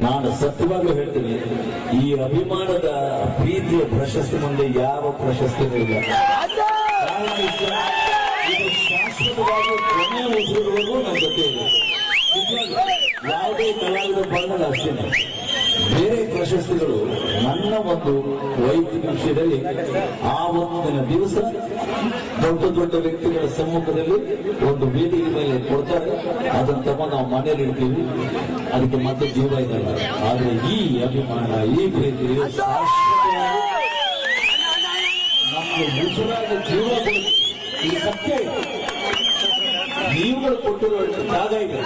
ನಾನು ಸತ್ಯವಾಗ್ಲೂ ಹೇಳ್ತೀನಿ, ಈ ಅಭಿಮಾನದ ಪ್ರೀತಿಯ ಪ್ರಶಸ್ತಿ ಮುಂದೆ ಯಾವ ಪ್ರಶಸ್ತಿನೂ ಇಲ್ಲ. ಕಾರಣ ಇಷ್ಟ, ಇದು ಶಾಶ್ವತವಾಗಿ ಕೊನೆಯ ಉಸಿರುವರೆಗೂ ನಮ್ಮ ಜೊತೆ ಇದೆ. ಯಾವುದೇ ಕಲಾವಿದ ಬಂದಾಗ ಅಷ್ಟೇನೆ. ಬೇರೆ ಪ್ರಶಸ್ತಿಗಳು ನನ್ನ ಒಂದು ವೈಯಕ್ತಿಕ ವಿಷಯದಲ್ಲಿ ಆ ಒಂದಿನ ದಿವಸ ದೊಡ್ಡ ದೊಡ್ಡ ವ್ಯಕ್ತಿಗಳ ಸಮ್ಮುಖದಲ್ಲಿ ಒಂದು ವೇದಿಕೆ ಮೇಲೆ ಕೊಡ್ತಾರೆ, ಅದನ್ನ ತಗೊಂಡು ನಾವು ಮನೆಯಲ್ಲಿ ಇಡ್ತೀವಿ, ಅದಕ್ಕೆ ಮತ್ತೆ ಜೀವ ಇದಲ್ಲ. ಆದ್ರೆ ಈ ಅಭಿಮಾನ, ಈ ಪ್ರೀತಿ ನಮಗೆ ಉಸಿರಾದ ಜೀವ ಕೊಡುತ್ತೆ. ಈ ಸತ್ಯ ನೀವುಗಳು ಕೊಟ್ಟಿರುವ ಜಾಗ ಇದೆ,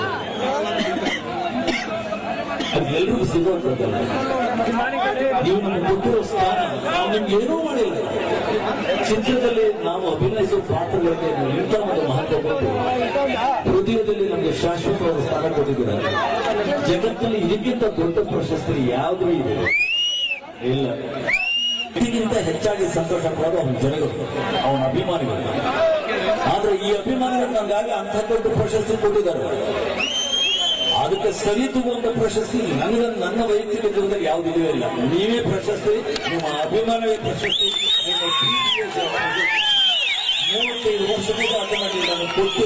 ಅದು ಎಲ್ರಿಗೂ ಸಿಗುವಂತದ್ದಲ್ಲ. ನೀವು ನಮಗೆ ಕೊಟ್ಟಿರೋ ಸ್ಥಾನ, ನಾವು ನಿಮ್ಗೆ ಏನೂ ಮಾಡಿಲ್ಲ. ಚಿತ್ರದಲ್ಲಿ ನಾವು ಅಭಿನಯಿಸುವ ಪಾತ್ರಗಳಿಗೆ ನಾವು ಇಂಥ ಒಂದು ಮಹತ್ವ ಕೊಟ್ಟು ಹೃದಯದಲ್ಲಿ ನಮಗೆ ಶಾಶ್ವತವಾದ ಸ್ಥಾನ ಕೊಟ್ಟಿದ್ದೀರ. ಜಗತ್ತಿನಲ್ಲಿ ಇದಕ್ಕಿಂತ ದೊಡ್ಡ ಪ್ರಶಸ್ತಿ ಯಾವುದೂ ಇದೆ ಇಲ್ಲ. ಇದಕ್ಕಿಂತ ಹೆಚ್ಚಾಗಿ ಸಂತೋಷ ಪಡೋದು ಅವನ ಜನಗಳು, ಅವನ ಅಭಿಮಾನಿಗಳು. ಆದ್ರೆ ಈ ಅಭಿಮಾನಿಗಳು ನನಗಾಗಿ ಅಂಥ ದೊಡ್ಡ ಪ್ರಶಸ್ತಿ ಕೊಟ್ಟಿದ್ದಾರೆ. ಅದಕ್ಕೆ ಸರಿತುವಂತ ಪ್ರಶಸ್ತಿ ನನ್ನ ವೈಯಕ್ತಿಕ ಜೀವನದಲ್ಲಿ ಯಾವುದಿದೆಯೂ ಇಲ್ಲ. ನೀವೇ ಪ್ರಶಸ್ತಿ, ನಿಮ್ಮ ಅಭಿಮಾನವೇ ಪ್ರಶಸ್ತಿ, ನಿಮ್ಮ ಪ್ರೀತಿಯ 35 ವರ್ಷದಿಂದ ಅದನ್ನು ನಾನು ಕೊಟ್ಟು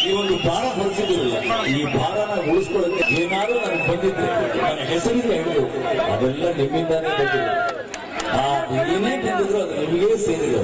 ಈ ಒಂದು ಭಾರ ಹೊರಿಸಿದಿರಲ್ಲ. ಈ ಭಾರನ ಉಳಿಸ್ಕೊಳ್ಳೋಕೆ ಏನಾದ್ರೂ ನನಗೆ ಬಂದಿದ್ರೆ ನನ್ನ ಹೆಸರಿಗೆ ಹೇಳಬೇಕು, ಅದೆಲ್ಲ ನಿಮ್ಮಿಂದಾನೇ ಬಂದಿಲ್ಲ. ಏನೇ ಬಂದಿದ್ರು ಅದು ನಿಮಗೇ ಸೇರಿದೆ.